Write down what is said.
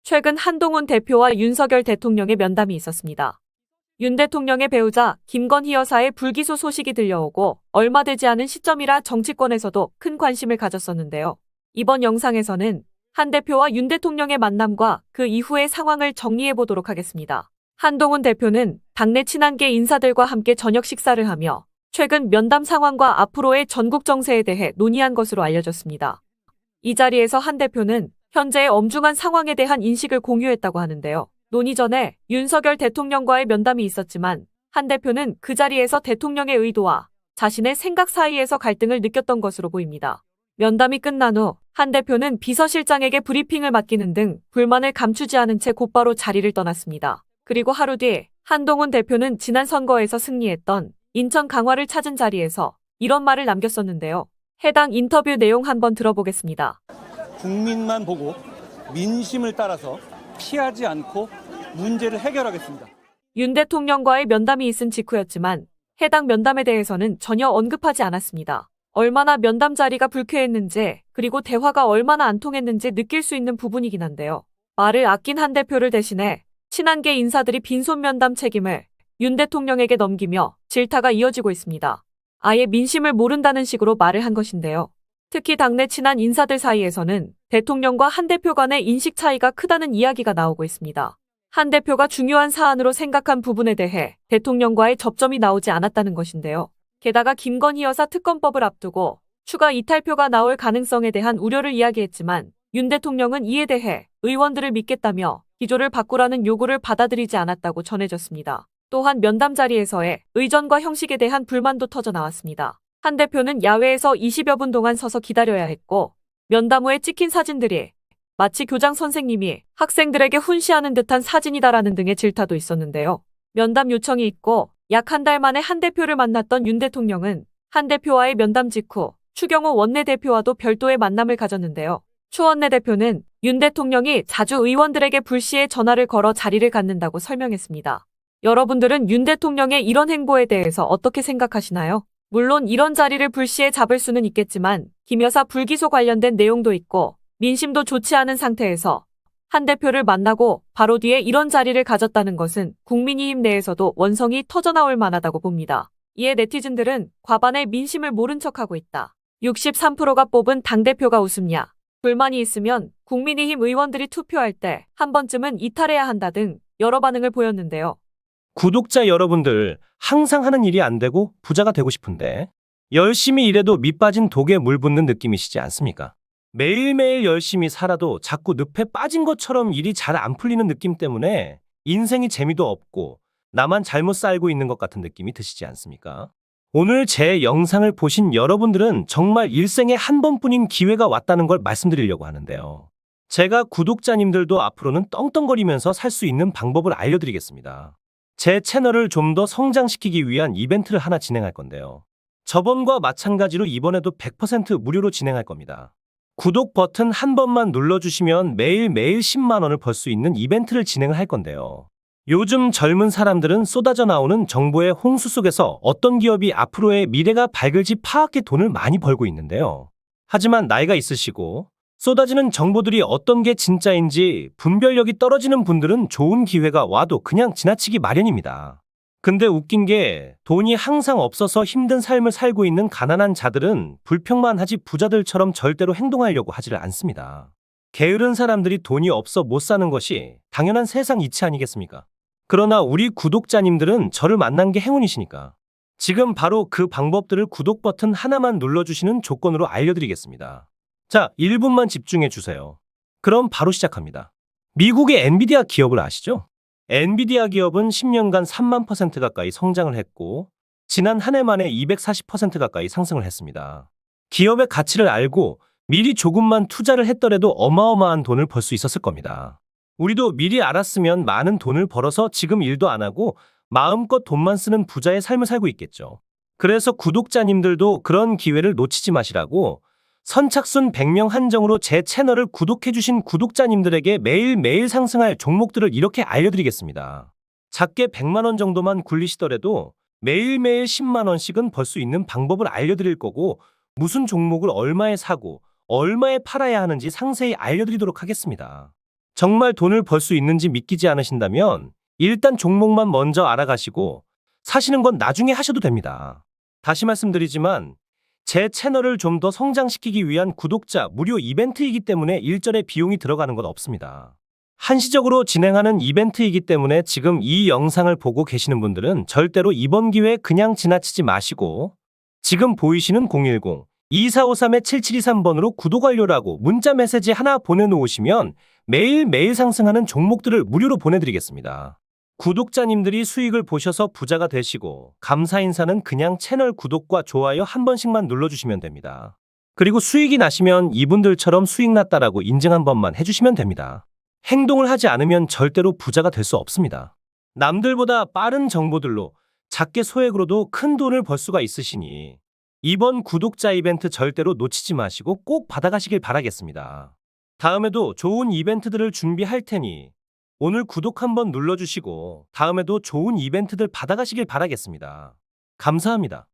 최근 한동훈 대표와 윤석열 대통령의 면담이 있었습니다. 윤 대통령의 배우자 김건희 여사의 불기소 소식이 들려오고 얼마 되지 않은 시점이라 정치권에서도 큰 관심을 가졌었는데요. 이번 영상에서는 한 대표와 윤 대통령의 만남과 그 이후의 상황을 정리해 보도록 하겠습니다. 한동훈 대표는 당내 친한계 인사들과 함께 저녁 식사를 하며 최근 면담 상황과 앞으로의 전국 정세에 대해 논의한 것으로 알려졌습니다. 이 자리에서 한 대표는 현재의 엄중한 상황에 대한 인식을 공유했다고 하는데요. 논의 전에 윤석열 대통령과의 면담이 있었지만 한 대표는 그 자리에서 대통령의 의도와 자신의 생각 사이에서 갈등을 느꼈던 것으로 보입니다. 면담이 끝난 후 한 대표는 비서실장에게 브리핑을 맡기는 등 불만을 감추지 않은 채 곧바로 자리를 떠났습니다. 그리고 하루 뒤 한동훈 대표는 지난 선거에서 승리했던 인천 강화를 찾은 자리에서 이런 말을 남겼었는데요. 해당 인터뷰 내용 한번 들어보겠습니다. 국민만 보고 민심을 따라서 피하지 않고 문제를 해결하겠습니다. 윤 대통령과의 면담이 있은 직후였지만 해당 면담에 대해서는 전혀 언급하지 않았습니다. 얼마나 면담 자리가 불쾌했는지 그리고 대화가 얼마나 안 통했는지 느낄 수 있는 부분이긴 한데요. 말을 아낀 한 대표를 대신해 친한계 인사들이 빈손 면담 책임을 윤 대통령에게 넘기며 질타가 이어지고 있습니다. 아예 민심을 모른다는 식으로 말을 한 것인데요. 특히 당내 친한 인사들 사이에서는 대통령과 한 대표 간의 인식 차이가 크다는 이야기가 나오고 있습니다. 한 대표가 중요한 사안으로 생각한 부분에 대해 대통령과의 접점이 나오지 않았다는 것인데요. 게다가 김건희 여사 특검법을 앞두고 추가 이탈표가 나올 가능성에 대한 우려를 이야기했지만 윤 대통령은 이에 대해 의원들을 믿겠다며 기조를 바꾸라는 요구를 받아들이지 않았다고 전해졌습니다. 또한 면담 자리에서의 의전과 형식에 대한 불만도 터져 나왔습니다. 한 대표는 야외에서 20여 분 동안 서서 기다려야 했고 면담 후에 찍힌 사진들이 마치 교장 선생님이 학생들에게 훈시하는 듯한 사진이다라는 등의 질타도 있었는데요. 면담 요청이 있고 약 한 달 만에 한 대표를 만났던 윤 대통령은 한 대표와의 면담 직후 추경호 원내대표와도 별도의 만남을 가졌는데요. 추 원내대표는 윤 대통령이 자주 의원들에게 불시에 전화를 걸어 자리를 갖는다고 설명했습니다. 여러분들은 윤 대통령의 이런 행보에 대해서 어떻게 생각하시나요? 물론 이런 자리를 불시에 잡을 수는 있겠지만 김 여사 불기소 관련된 내용도 있고 민심도 좋지 않은 상태에서 한 대표를 만나고 바로 뒤에 이런 자리를 가졌다는 것은 국민의힘 내에서도 원성이 터져나올 만하다고 봅니다. 이에 네티즌들은 과반의 민심을 모른 척하고 있다. 63%가 뽑은 당대표가 웃음냐. 불만이 있으면 국민의힘 의원들이 투표할 때 한 번쯤은 이탈해야 한다 등 여러 반응을 보였는데요. 구독자 여러분들, 항상 하는 일이 안 되고 부자가 되고 싶은데 열심히 일해도 밑 빠진 독에 물 붓는 느낌이시지 않습니까? 매일매일 열심히 살아도 자꾸 늪에 빠진 것처럼 일이 잘 안 풀리는 느낌 때문에 인생이 재미도 없고 나만 잘못 살고 있는 것 같은 느낌이 드시지 않습니까? 오늘 제 영상을 보신 여러분들은 정말 일생에 한 번뿐인 기회가 왔다는 걸 말씀드리려고 하는데요. 제가 구독자님들도 앞으로는 떵떵거리면서 살 수 있는 방법을 알려드리겠습니다. 제 채널을 좀 더 성장시키기 위한 이벤트를 하나 진행할 건데요. 저번과 마찬가지로 이번에도 100% 무료로 진행할 겁니다. 구독 버튼 한 번만 눌러주시면 매일매일 10만 원을 벌 수 있는 이벤트를 진행을 할 건데요. 요즘 젊은 사람들은 쏟아져 나오는 정보의 홍수 속에서 어떤 기업이 앞으로의 미래가 밝을지 파악해 돈을 많이 벌고 있는데요. 하지만 나이가 있으시고 쏟아지는 정보들이 어떤 게 진짜인지 분별력이 떨어지는 분들은 좋은 기회가 와도 그냥 지나치기 마련입니다. 근데 웃긴 게 돈이 항상 없어서 힘든 삶을 살고 있는 가난한 자들은 불평만 하지 부자들처럼 절대로 행동하려고 하지를 않습니다. 게으른 사람들이 돈이 없어 못 사는 것이 당연한 세상 이치 아니겠습니까? 그러나 우리 구독자님들은 저를 만난 게 행운이시니까 지금 바로 그 방법들을 구독 버튼 하나만 눌러주시는 조건으로 알려드리겠습니다. 자, 1분만 집중해 주세요. 그럼 바로 시작합니다. 미국의 엔비디아 기업을 아시죠? 엔비디아 기업은 10년간 3만 % 가까이 성장을 했고 지난 한 해 만에 240% 가까이 상승을 했습니다. 기업의 가치를 알고 미리 조금만 투자를 했더라도 어마어마한 돈을 벌 수 있었을 겁니다. 우리도 미리 알았으면 많은 돈을 벌어서 지금 일도 안 하고 마음껏 돈만 쓰는 부자의 삶을 살고 있겠죠. 그래서 구독자님들도 그런 기회를 놓치지 마시라고 선착순 100명 한정으로 제 채널을 구독해주신 구독자님들에게 매일매일 상승할 종목들을 이렇게 알려드리겠습니다. 작게 100만 원 정도만 굴리시더라도 매일매일 10만 원씩은 벌 수 있는 방법을 알려드릴 거고 무슨 종목을 얼마에 사고 얼마에 팔아야 하는지 상세히 알려드리도록 하겠습니다. 정말 돈을 벌 수 있는지 믿기지 않으신다면 일단 종목만 먼저 알아가시고 사시는 건 나중에 하셔도 됩니다. 다시 말씀드리지만 제 채널을 좀 더 성장시키기 위한 구독자 무료 이벤트이기 때문에 일절의 비용이 들어가는 건 없습니다. 한시적으로 진행하는 이벤트이기 때문에 지금 이 영상을 보고 계시는 분들은 절대로 이번 기회에 그냥 지나치지 마시고 지금 보이시는 010-2453-7723번으로 구독 완료라고 문자 메시지 하나 보내놓으시면 매일매일 상승하는 종목들을 무료로 보내드리겠습니다. 구독자님들이 수익을 보셔서 부자가 되시고 감사 인사는 그냥 채널 구독과 좋아요 한 번씩만 눌러주시면 됩니다. 그리고 수익이 나시면 이분들처럼 수익 났다라고 인증 한 번만 해주시면 됩니다. 행동을 하지 않으면 절대로 부자가 될 수 없습니다. 남들보다 빠른 정보들로 작게 소액으로도 큰 돈을 벌 수가 있으시니 이번 구독자 이벤트 절대로 놓치지 마시고 꼭 받아가시길 바라겠습니다. 다음에도 좋은 이벤트들을 준비할 테니 오늘 구독 한번 눌러주시고 다음에도 좋은 이벤트들 받아가시길 바라겠습니다. 감사합니다.